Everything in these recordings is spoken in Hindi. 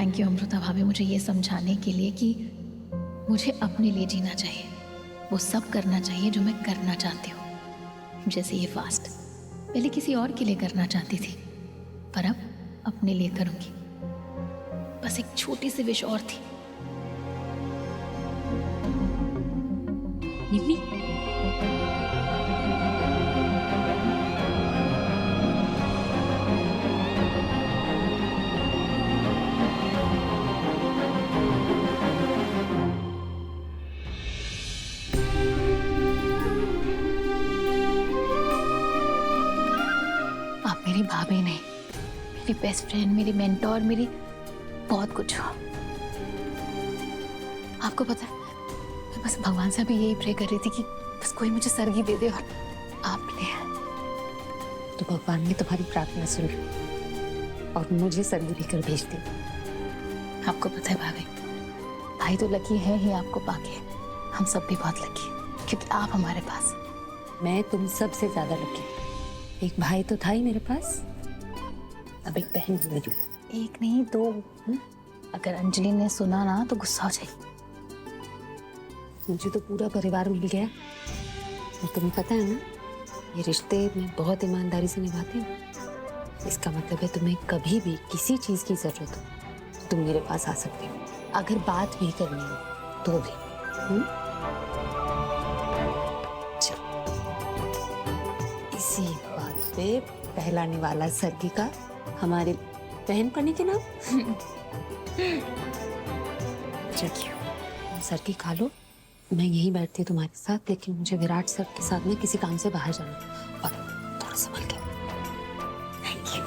थैंक यू अमृता भाभी, मुझे ये समझाने के लिए कि मुझे अपने लिए जीना चाहिए, वो सब करना चाहिए जो मैं करना चाहती हूँ। जैसे ये फास्ट पहले किसी और के लिए करना चाहती थी, पर अब अपने लिए करूँगी। बस एक छोटी सी विश और थी। निम्मी, आप मेरी भाभी नहीं, मेरी बेस्ट फ्रेंड, मेरी मेंटोर, मेरी बहुत कुछ हो। आपको पता है, मैं बस भगवान से भी यही प्रे कर रही थी कि बस कोई मुझे सरगी दे दे और आप ले। तो भगवान ने तुम्हारी प्रार्थना सुनी और मुझे सरगी लेकर भेज दी। आपको पता है भाभी, भाई तो लकी है ही आपको पाके, हम सब भी बहुत लकी क्योंकि आप हमारे पास। मैं तुम सबसे ज्यादा लकी। एक भाई तो था ही मेरे पास, अब एक बहन भी मिली। एक नहीं दो। अगर अंजलि ने सुना ना तो गुस्सा हो जाएगी। मुझे तो पूरा परिवार मिल गया और तुम्हें पता है ना, ये रिश्ते मैं बहुत ईमानदारी से निभाती हूँ। इसका मतलब है तुम्हें कभी भी किसी चीज की जरूरत हो तुम मेरे पास आ सकती हो, अगर बात भी करनी हो तो भी। चलो, इसी बात पे पहला निवाला सरगी का हमारे बहन पनी के नाम। चलिए सरगी खा लो, मैं यहीं बैठती हूँ तुम्हारे साथ, लेकिन मुझे विराट सर के साथ में किसी काम से बाहर जाना है और थोड़ा संभल के। Thank you.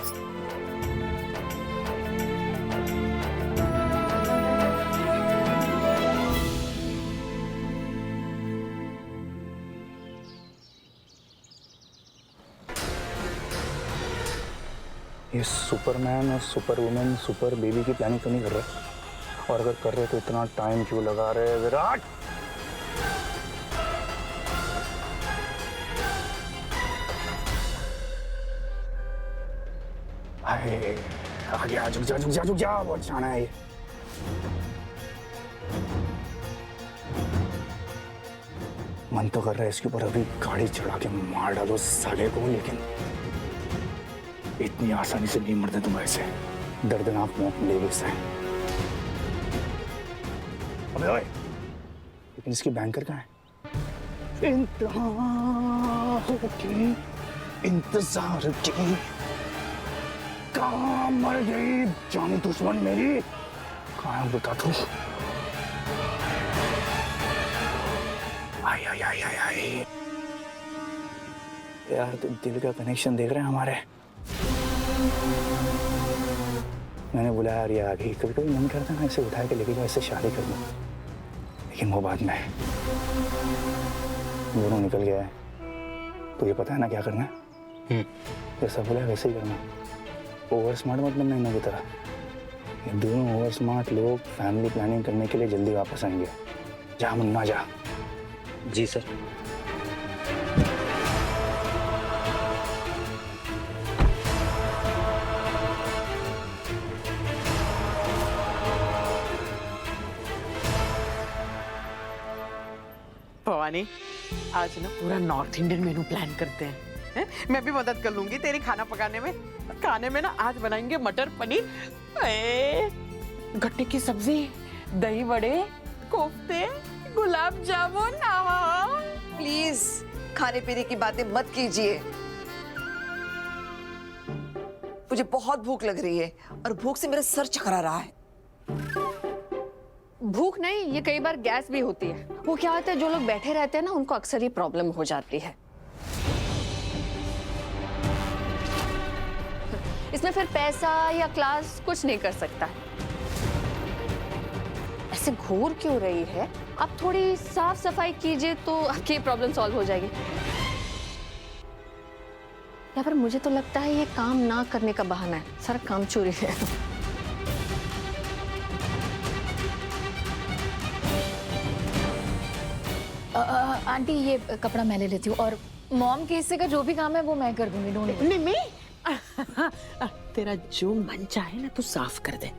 ये सुपरमैन और सुपर वुमेन सुपर बेबी की प्लानिंग तो नहीं कर रहे, और अगर कर रहे तो इतना टाइम क्यों लगा रहे हैं विराट? अरे आ गया, झुक जा झुक जा झुक जा, बहुत जाना है ये। मन तो कर रहा है इसके ऊपर अभी गाड़ी चढ़ा के मार डालो साले को, लेकिन इतनी आसानी से नहीं मरते तुम ऐसे, दर्दनाक मौत मिलेगी इससे। अबे ओए, लेकिन इसकी बैंकर कहाँ है? इंतजार की कहाँ मर गई जानी दुश्मन मेरी, कहाँ बता तू? आई आई आई आई आई यार, तो दिल का कनेक्शन देख रहे हैं हमारे। मैंने बुलाया यार, ये आ गई। कभी कभी मन करता है ना इसे उठा के लेके जाओ, इससे शादी कर लूं, लेकिन वो बाद में दोनों निकल गया है। तो ये पता है ना क्या करना है? जैसा बोला वैसे ही करना। ओवर स्मार्ट मत बनना इन्हों की तरह। ये दोनों ओवर स्मार्ट लोग फैमिली प्लानिंग करने के लिए जल्दी वापस आएंगे। जा मुन्ना जा। जी सर। भवानी, आज ना पूरा नॉर्थ इंडियन मेनू प्लान करते हैं। मैं भी मदद कर लूंगी तेरी खाना पकाने में। खाने में ना आज बनाएंगे मटर पनीर, गट्टे की सब्जी, दही बड़े, कोफ्ते, गुलाब जामुन। प्लीज खाने पीने की बातें मत कीजिए, मुझे बहुत भूख लग रही है और भूख से मेरा सर चकरा रहा है। भूख नहीं, ये कई बार गैस भी होती है। वो क्या होता है, जो लोग बैठे रहते हैं ना उनको अक्सर ये प्रॉब्लम हो जाती है। इसमें फिर पैसा या क्लास कुछ नहीं कर सकता। ऐसे घूर क्यों रही है? आप थोड़ी साफ सफाई कीजिए तो आपकी प्रॉब्लम सॉल्व हो जाएगी। या फिर मुझे तो लगता है ये काम ना करने का बहाना है, सारा काम चोरी है। आंटी ये कपड़ा मैं ले लेती हूँ, और मॉम के हिस्से का जो भी काम है वो मैं कर दूंगी। नहीं तेरा जो मन चाहे ना तू साफ कर दे,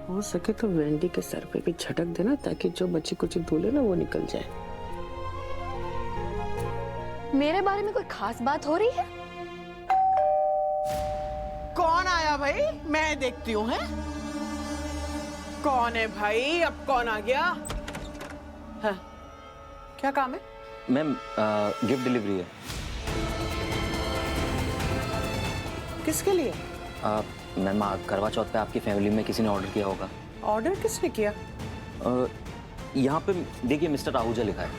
हो सके तो वेंडी के सर पे भी झटक देना ताकि जो बच्ची कुछ बोले ना वो निकल जाए। मेरे बारे में कोई खास बात हो रही है? कौन आया भाई? मैं देखती हूँ। है कौन है भाई? अब कौन आ गया? हाँ, क्या काम है? मैम गिफ्ट डिलीवरी है। किसके लिए? मैम करवा चौथ पे आपकी फैमिली में किसी ने ऑर्डर किया होगा। ऑर्डर किसने किया? यहाँ पे देखिए मिस्टर आहूजा लिखा है।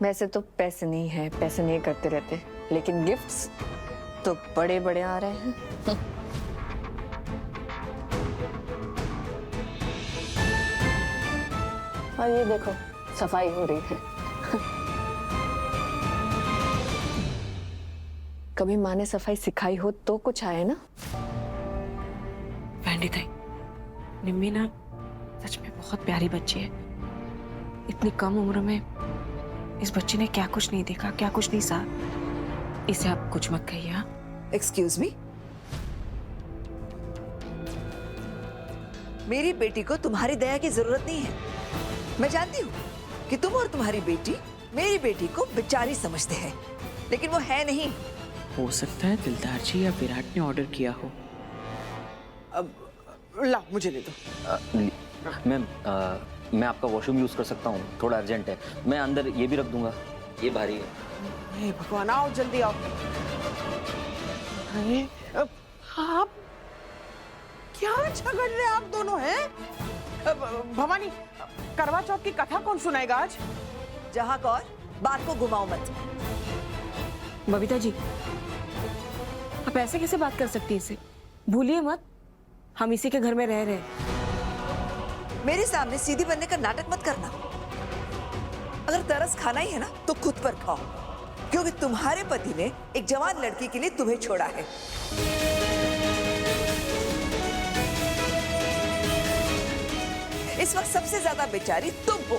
वैसे तो पैसे नहीं है, पैसे नहीं करते रहते, लेकिन गिफ्ट्स तो बड़े बड़े आ रहे हैं। और ये देखो सफाई हो रही है। कभी माँ ने सफाई सिखाई हो तो कुछ आए ना। वेंडी ताई, निम्मी ना सच में बहुत प्यारी बच्ची है। इतनी कम उम्र में इस बच्ची ने क्या कुछ नहीं देखा, क्या कुछ नहीं सहा। इसे आप कुछ मत कहिए। हाँ, एक्सक्यूज मी, मेरी बेटी को तुम्हारी दया की जरूरत नहीं है। मैं जानती हूँ कि तुम और तुम्हारी बेटी मेरी बेटी को बेचारी समझते हैं, लेकिन वो है नहीं। हो सकता है दिलदार जी या विराट ने ऑर्डर किया हो। अब ला, मुझे दे दो। मैम मैं आपका वॉशरूम यूज कर सकता हूँ, थोड़ा अर्जेंट है। मैं अंदर ये भी रख दूंगा, ये भारी है। हे भगवान, आओ जल्दी आओ। अरे आप क्या झगड़ रहे आप दोनों हैं? भवानी, करवा चौथ की कथा कौन सुनाएगा आज? जहाँ कौर, बात को घुमाओ मत। बबीता जी, आप ऐसे कैसे बात कर सकती हैं इसे? भूलिए मत, हम इसी के घर में रह रहे हैं। मेरे सामने सीधी बनने का नाटक मत करना। अगर तरस खाना ही है ना तो खुद पर खाओ, क्योंकि तुम्हारे पति ने एक जवान लड़की के लिए तुम्हें छोड़ा है। इस वक्त सबसे ज्यादा बेचारी तुम हो।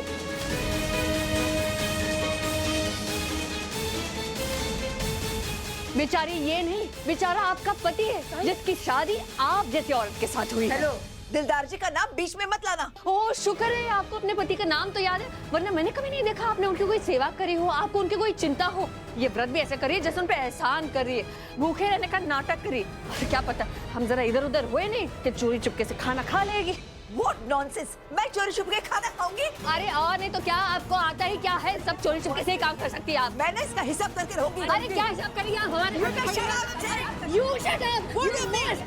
बेचारी ये नहीं, बेचारा आपका पति है जिसकी शादी आप जैसी औरत के साथ हुई है। हेलो, दिलदार जी का नाम बीच में मत लाना। ओह, शुक्र है आपको अपने पति का नाम तो याद है, वरना मैंने कभी नहीं देखा आपने उनकी कोई सेवा करी हो, आपको उनकी कोई चिंता हो। ये व्रत भी ऐसे करिए जैसे उन पे एहसान करिए, भूखे रहने का नाटक करिए। और क्या पता हम जरा इधर उधर हुए नहीं कि चोरी चुपके से खाना खा लेगी। What nonsense! मैं चोरी छुप के खाना खाऊंगी? अरे और नहीं तो क्या, आपको आता ही क्या है, सब चोरी चुपके से ही काम कर सकती है आप। मैंने इसका हिसाब करके रहूंगी। अरे क्या हिसाब करिए आप हमारे? You shut up!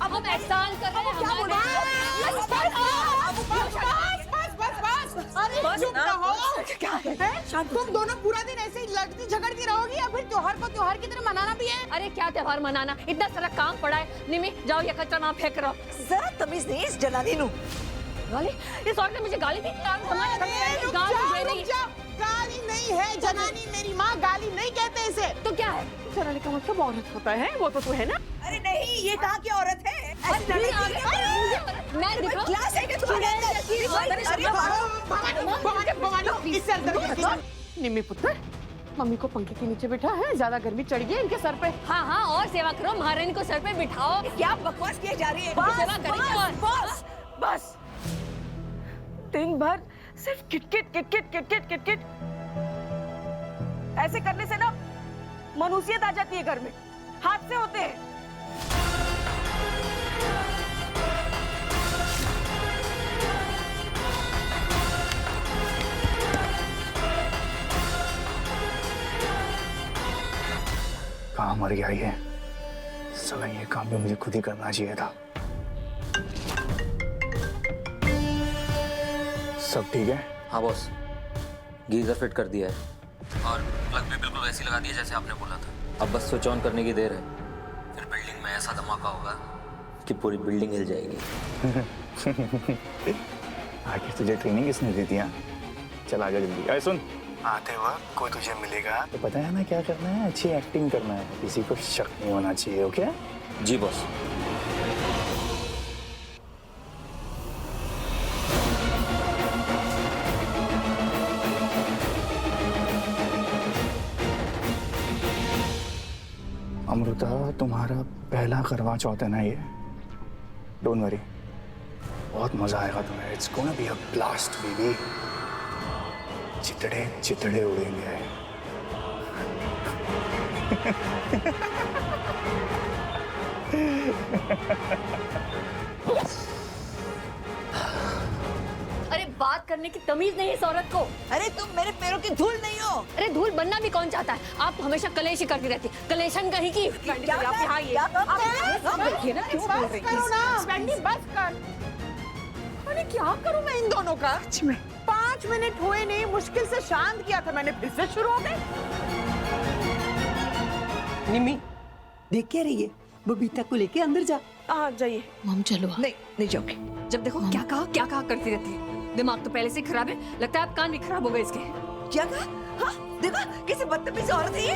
अब हम एहसान कर रहे हैं चुप रहो। तुम दोनों पूरा दिन ऐसे ही लड़ती झगड़ती रहोगी या फिर त्योहार को त्योहार की तरह मनाना भी है? अरे क्या त्योहार मनाना, इतना सारा काम पड़ा है। निमी जाओ ये कचरा वहाँ फेंक रहो। जरा तमीज नहीं इस जलानी नू। गाली, इस औरत ने मुझे गाली दी। गाली नहीं है जनानी, मेरी माँ गाली नहीं कहते इसे। तो क्या है? जनानी का मतलब औरत होता है, वो तो तू है ना। अरे नहीं, ये कहाँ की औरत है? ऐसी लड़की मैं दिखाऊं? क्लास है कि निम्मी पुत्र, मम्मी को पंखे के नीचे बिठा है, ज्यादा गर्मी चढ़ गई इनके सर पे। हाँ हाँ, और सेवा करो, महारानी को सर पे बिठाओ। क्या बकवास किए जा रही है? सेवा करेंगे और बस बस दिन भर सिर्फ किटकिट किटकिट किटकिट किटकिट। ऐसे करने से ना मनुष्यत आ जाती है घर में, हादसे होते हैं। कहाँ मर गया ये? साला ये काम भी मुझे खुद ही करना चाहिए था। सब ठीक है? हाँ बॉस, गीजर फिट कर दिया है और प्लग भी बिल्कुल वैसी लगा दिया जैसे आपने बोला था। अब बस स्विच ऑन करने की देर है, फिर बिल्डिंग में ऐसा धमाका होगा कि पूरी बिल्डिंग हिल जाएगी। आखिर तुझे ट्रेनिंग किसने दी थी? चल आजा जल्दी। अरे सुन, आते वक्त कोई तुझे मिलेगा तो पता है ना क्या करना है? अच्छी एक्टिंग करना है, किसी को शक नहीं होना चाहिए। ओके? जी बॉस। अमृता, तुम्हारा पहला करवा चौथ है ना ये? डोंट वरी, बहुत मजा आएगा तुम्हें। It's gonna be a blast baby. चितड़े चितड़े उड़ेंगे। अरे बात करने की तमीज नहीं है इस औरत को। अरे तुम मेरे पैरों की धूल नहीं हो। अरे धूल बनना भी कौन चाहता है? आप तो हमेशा कलेश ही करती रहती, कलेशन कहीं की। क्या आप यहाँ ये क्या आप देखिए ना क्यों बोल रही हैं? स्टैंडी बस कर। अरे क्या करूं मैं इन दोनों का? 5 मिनट हुए नहीं, मुश्किल से शांत किया था मैंने, फिर से शुरू हो गए। निम्मी, देख क्या रही है? बबीता को लेके अंदर जा। आ जाइए। मम चलो। नहीं जाओगे। जब देखो क्या कहा करती रहती है। दिमाग तो पहले से ही खराब है, लगता है आप कान भी खराब हो गए इसके। क्या कहा? हाँ देखा कैसे बदतमीज औरत है ये।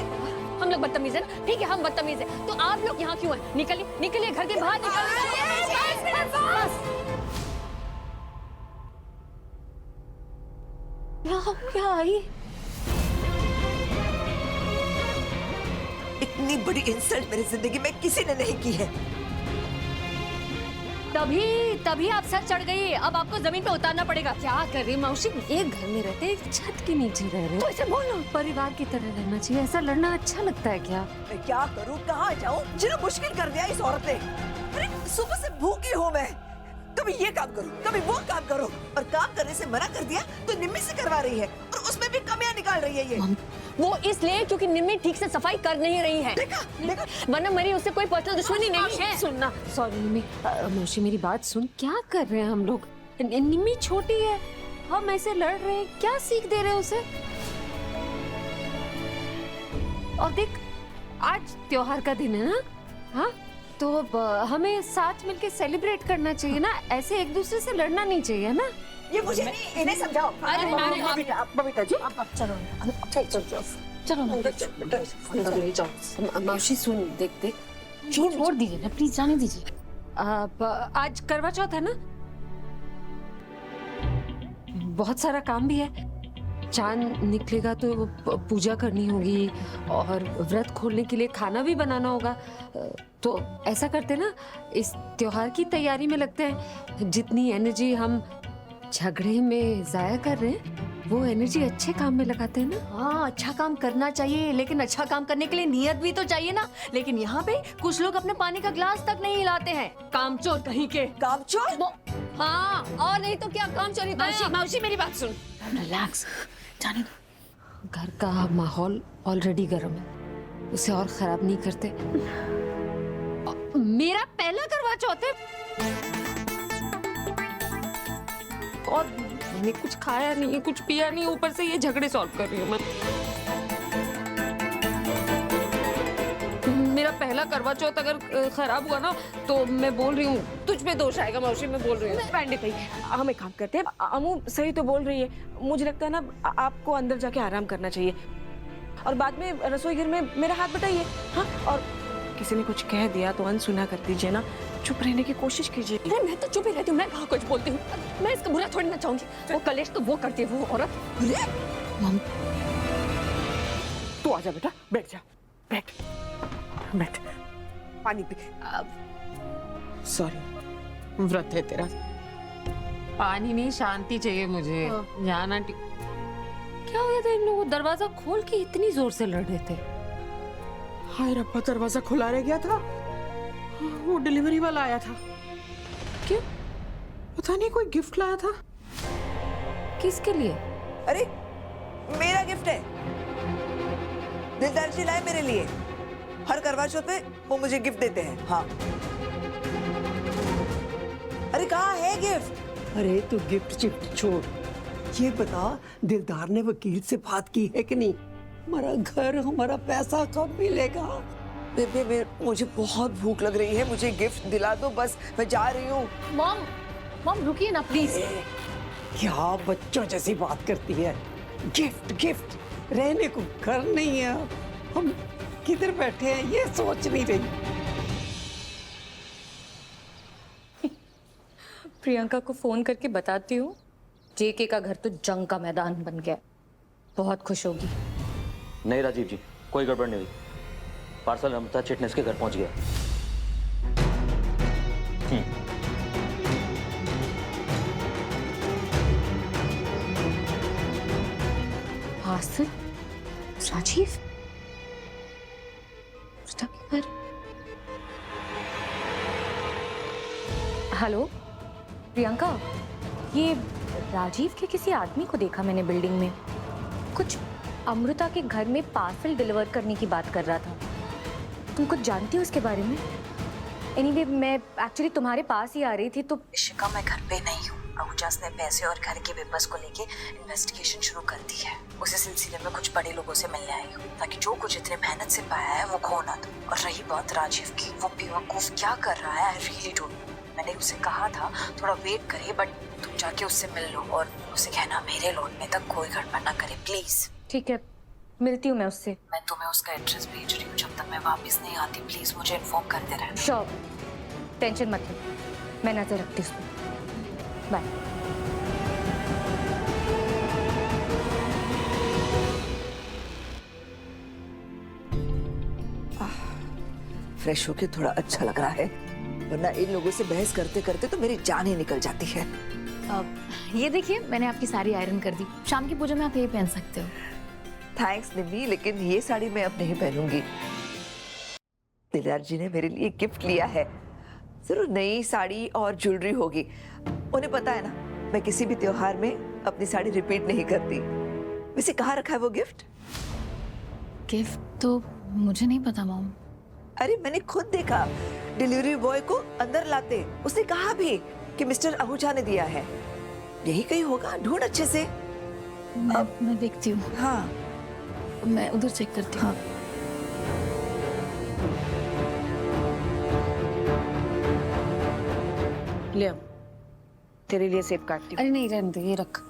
हम लोग बदतमीज है ना? ठीक है हम बदतमीज है, तो आप लोग यहाँ क्यों हैं? निकलिए घर के बाहर निकलिए। क्या आई? इतनी बड़ी इंसल्ट मेरी जिंदगी में किसी ने नहीं की है। तभी आप सर चढ़ गई। अब आपको जमीन पे उतारना पड़ेगा। क्या कर रही मौसी? एक घर में रहते, एक छत के नीचे रह रहे, तो ऐसे बोलना। परिवार की तरह रहना चाहिए। ऐसा लड़ना अच्छा लगता है क्या? मैं क्या करूं, कहाँ जाऊं? जिन्हें मुश्किल कर दिया इस औरत ने। अरे सुबह से भूखी हूं मैं, कभी ये काम करो कभी वो काम करो, और काम करने से मना कर दिया तो निम्मी से करवा रही है, और उसमें भी कमियां निकाल रही है ये। वो इसलिए क्योंकि निम्मी ठीक से सफाई कर नहीं रही है। देखा वरना मेरी उससे कोई पर्सनल दुश्मनी नहीं है। सुनना, सॉरी निम्मी, मौसी मेरी बात सुन। क्या कर रहे हैं हम लोग? निम्मी छोटी है, हम ऐसे लड़ रहे हैं, क्या सीख दे रहे हैं उसे? और देख, आज त्योहार का दिन है ना, हाँ, तो हमें साथ मिलके सेलिब्रेट करना चाहिए ना। ऐसे एक दूसरे से लड़ना नहीं चाहिए ना। ये मुझे नहीं, इन्हें समझाओ। बबीता जी चलो ले जाओ। मौसी सुन, देख छोड़ दीजिए ना प्लीज, जाने दीजिए। आज करवा चौथ है ना, बहुत सारा काम भी है। चांद निकलेगा तो पूजा करनी होगी, और व्रत खोलने के लिए खाना भी बनाना होगा। तो ऐसा करते ना, इस त्योहार की तैयारी में लगते हैं। जितनी एनर्जी हम झगड़े में जाया कर रहे हैं, वो एनर्जी अच्छे काम में लगाते हैं ना। हाँ, अच्छा काम करना चाहिए, लेकिन अच्छा काम करने के लिए नियत भी तो चाहिए ना। लेकिन यहाँ पे कुछ लोग अपने पानी का ग्लास तक नहीं हिलाते हैं। कामचोर कहीं के। कामचोर? हाँ, और नहीं तो क्या कामचोरी। मौसी मेरी बात सुन। रिलैक्स, जाने दो। घर का माहौल ऑलरेडी गर्म है, उसे और खराब नहीं करते। मेरा पहला करवा चौथ है और मैंने कुछ खाया नहीं, कुछ पिया नहीं, ऊपर से ये झगड़े सॉल्व कर रही हूँ मैं। मेरा पहला करवा चौथ अगर खराब हुआ ना, तो मैं बोल रही हूँ तुझ पे दोष आएगा मौसी, मैं बोल रही हूँ। पंडित भाई, हम एक काम करते हैं। अमू सही तो बोल रही है, मुझे लगता है ना आपको अंदर जाके आराम करना चाहिए, और बाद में रसोई घर में मेरा हाथ बटाइए। हाँ, और किसी ने कुछ कह दिया तो अनसुना कर दीजिए ना, चुप रहने की कोशिश कीजिए। अरे मैं तो चुप ही रहती हूँ, मैं कहाँ कुछ बोलती हूँ। मैं इसका बुरा थोड़ी ना चाहूंगी। वो कलेश तो वो करती है, वो औरत। मम, तू आजा बेटा, बैठ जा, बैठ पानी पी। सॉरी, व्रत है तेरा। पानी नहीं, शांति चाहिए मुझे। जाना क्या हो गया था इन लोगों को? दरवाजा खोल के इतनी जोर से लड़ रहे थे। हाय रब्बा, दरवाजा खुला रह गया था। वो डिलीवरी वाला आया था। क्यों? पता नहीं, कोई गिफ्ट लाया था। किसके लिए? अरे मेरा गिफ्ट है, दिलदार जी लाए मेरे लिए। हर करवा चौथ पे वो मुझे गिफ्ट देते हैं। हाँ, अरे कहाँ है गिफ्ट? अरे तू गिफ्ट शिफ्ट छोड़, ये बता दिलदार ने वकील से बात की है कि नहीं? हमारा घर, हमारा पैसा कब मिलेगा? बेबे, मुझे बहुत भूख लग रही है, मुझे गिफ्ट दिला दो बस, मैं जा रही हूँ। मॉम रुकिए ना प्लीज। क्या बच्चों जैसी बात करती है? गिफ्ट गिफ्ट, रहने को घर नहीं है, हम किधर बैठे हैं ये सोच नहीं रही। प्रियंका को फोन करके बताती हूँ, जेके का घर तो जंग का मैदान बन गया। बहुत खुश होगी। नहीं राजीव जी, कोई गड़बड़ नहीं हुई, पार्सल अमृता चिटनेस के घर पहुंच गया। पार्सल राजीव घर। हेलो प्रियंका, ये राजीव के किसी आदमी को देखा मैंने बिल्डिंग में, कुछ अमृता के घर में पार्सल डिलीवर करने की बात कर रहा था। तुम कुछ जानती हो उसके बारे में? एनीवे, मैं एक्चुअली तुम्हारे पास ही आ रही थी तो। शिका, मैं घर पे नहीं हूँ। अहुजास ने पैसे और घर के पेपर्स को लेके इन्वेस्टिगेशन शुरू कर दी है। उसी सिलसिले में कुछ बड़े लोगों से मिलने आई हूँ, ताकि जो कुछ इतने मेहनत से पाया है वो खो ना दो। और रही बात राजीव की, वो बेवकूफ क्या कर रहा है, आई रियली डोंट नो। मैंने उसे कहा था थोड़ा वेट करे, बट तुम जाके उससे मिल लो और उसे कहना मेरे लौटने तक कोई गड़बड़ ना करे प्लीज। ठीक है, मिलती हूँ मैं उससे। मैं तुम्हें उसका एड्रेस भेज रही हूँ, जब तक मैं वापस नहीं आती प्लीज मुझे इन्फॉर्म करते रहना। श्योर, टेंशन मत लो, मैं नजर रखती हूँ उसको। बाय। फ्रेश होके थोड़ा अच्छा लग रहा है, वरना इन लोगों से बहस करते करते तो मेरी जान ही निकल जाती है। ये देखिए, मैंने आपकी साड़ी आयरन कर दी। शाम की पूजा में आप ये पहन सकते हो। थैंक्स निम्मी, लेकिन ये साड़ी मैं अब नहीं पहनूंगी। दिलराज जी ने मेरे लिए गिफ्ट लिया है, जरूर नई साड़ी और ज्वेलरी होगी। उन्हें पता है ना, मैं किसी भी त्योहार में अपनी साड़ी रिपीट नहीं करती। वैसे कहाँ रखा है वो गिफ्ट? गिफ्ट तो मुझे नहीं पता मॉम। अरे मैंने खुद देखा डिलीवरी बॉय को अंदर लाते। उसने कहा भी कि मिस्टर आहूजा ने दिया है। यही कहीं होगा, ढूंढ अच्छे से। मैं देखती हूँ। हाँ, मैं उधर चेक करती हूँ। हाँ। ले, तेरे लिए सेब काटती हूँ। अरे नहीं, रहने दे, ये रख।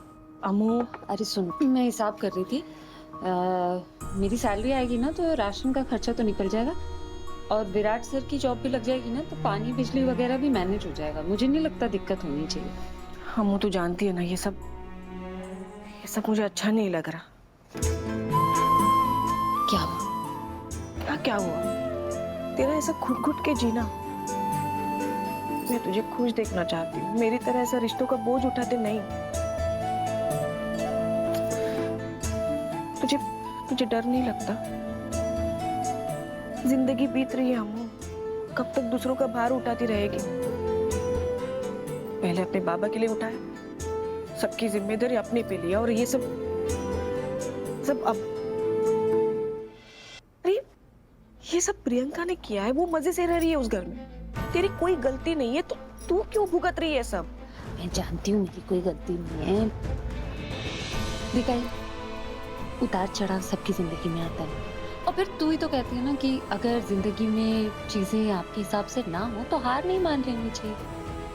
अमू, अरे सुन, मैं हिसाब कर रही थी। मेरी सैलरी आएगी ना तो राशन का खर्चा तो निकल जाएगा, और विराट सर की जॉब भी लग जाएगी ना, तो पानी बिजली वगैरह भी मैनेज हो जाएगा। मुझे नहीं लगता दिक्कत होनी चाहिए। अमू तो जानती है ना, ये सब मुझे अच्छा नहीं लग रहा। क्या हुआ? क्या हुआ? तेरा ऐसा घुट-घुट के जीना। मैं तुझे खुश देखना चाहती हूँ, मेरी तरह ऐसा रिश्तों का बोझ उठाते नहीं। तुझे डर नहीं लगता? जिंदगी बीत रही है अम्मू, कब तक दूसरों का भार उठाती रहेगी? पहले अपने बाबा के लिए उठाया, सबकी जिम्मेदारी अपने पे लिया, और ये सब अब। अरे ये सब प्रियंका ने किया है, वो मजे से रह रही है उस घर में। तेरी कोई गलती नहीं है, तो तू क्यों भुगत रही है सब? मैं जानती हूँ मेरी कोई गलती नहीं है। दिखाई, उतार चढ़ाव सबकी जिंदगी में आता है, और फिर तू ही तो कहती है ना कि अगर जिंदगी में चीजें आपके हिसाब से ना हो तो हार नहीं मान लेनी चाहिए,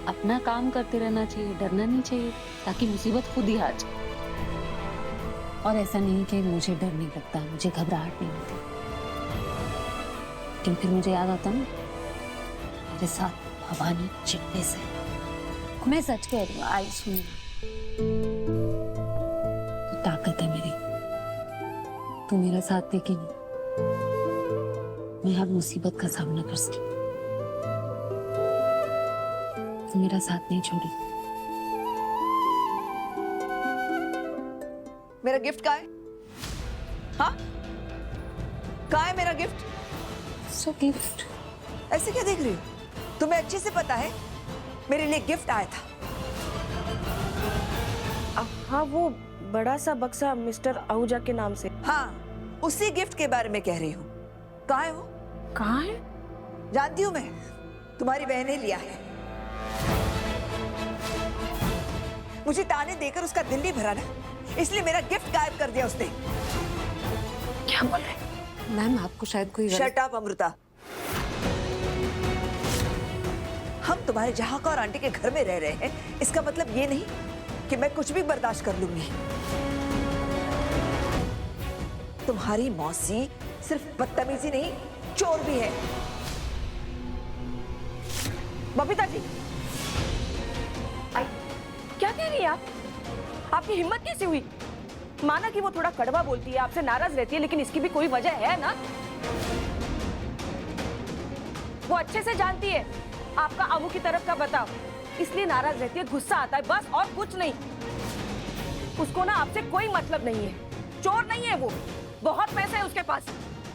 अपना काम करते रहना चाहिए, डरना नहीं चाहिए, ताकि मुसीबत खुद ही आ जाए। और ऐसा नहीं कि मुझे डर नहीं लगता, मुझे घबराहट नहीं होती, लेकिन फिर मुझे याद आता ना मेरे साथ भवानी चिट्टे से। मैं सच कह रही हूँ, आई सुन, तो ताकत है मेरी, तू मेरा साथ देगी नहीं, मैं हर मुसीबत का सामना कर सकती। तू मेरा साथ नहीं छोड़ी। मेरा गिफ्ट कहाँ है? हाँ, कहाँ है मेरा गिफ्ट? सो गिफ्ट? ऐसे क्या देख रही हो? तुम्हें अच्छे से पता है मेरे लिए गिफ्ट आया था। हाँ, वो बड़ा सा बक्सा मिस्टर आहूजा के नाम से। हाँ, उसी गिफ्ट के बारे में कह रही हूँ। कहाँ है वो? कहाँ है? जानती हूँ मैं, तुम्हारी बहन ने लिया है। मुझे ताने देकर उसका दिल नहीं भरा ना, इसलिए मेरा गिफ्ट गायब कर दिया उसने। क्या बोल रहे? मैम, आपको शायद कोई शट अप अमृता। हम तुम्हारे जहां और आंटी के घर में रह रहे हैं, इसका मतलब ये नहीं कि मैं कुछ भी बर्दाश्त कर लूंगी। तुम्हारी मौसी सिर्फ बदतमीजी नहीं, चोर भी है। बबीता जी, क्या कह रही हैं आप? आपकी हिम्मत कैसे हुई? माना कि वो थोड़ा कड़वा बोलती है, आपसे नाराज रहती है, लेकिन इसकी भी कोई वजह है ना? वो अच्छे से जानती है आपका अमू की तरफ का बताओ, इसलिए नाराज रहती है, गुस्सा आता है, बस और कुछ नहीं। उसको ना आपसे कोई मतलब नहीं है, चोर नहीं है वो, बहुत पैसा है उसके पास।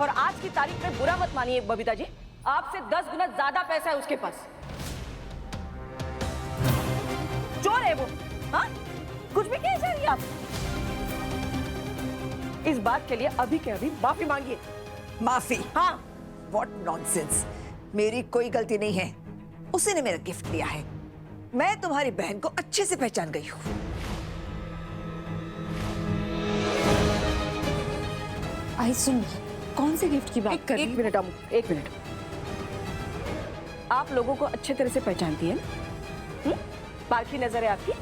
और आज की तारीख में बुरा मत मानिए बबीता जी, आपसे 10 गुना ज्यादा पैसा है उसके पास। चोर है वो, हाँ? कुछ भी कह जा रही है आप। इस बात के लिए अभी के अभी माफी मांगिए। माफी? हाँ। व्हाट नॉनसेंस, मेरी कोई गलती नहीं है, उसी ने मेरा गिफ्ट लिया है। मैं तुम्हारी बहन को अच्छे से पहचान गई हूँ। आई सुन, कौन से गिफ्ट की बात कर रही? एक मिनट अमू, एक मिनट। आप लोगों को अच्छे तरह से पहचानती है ना? पारखी नजर है आपकी।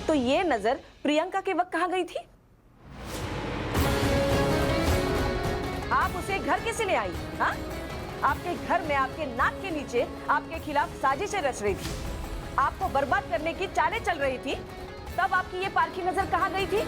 तो ये नजर प्रियंका के वक्त कहाँ गई थी? आप उसे घर कैसे ले आई? हाँ? आपके घर में आपके नाक के नीचे आपके खिलाफ साजिशें रच रही थी, आपको बर्बाद करने की चालें चल रही थी, तब आपकी ये पारखी नजर कहाँ गई थी?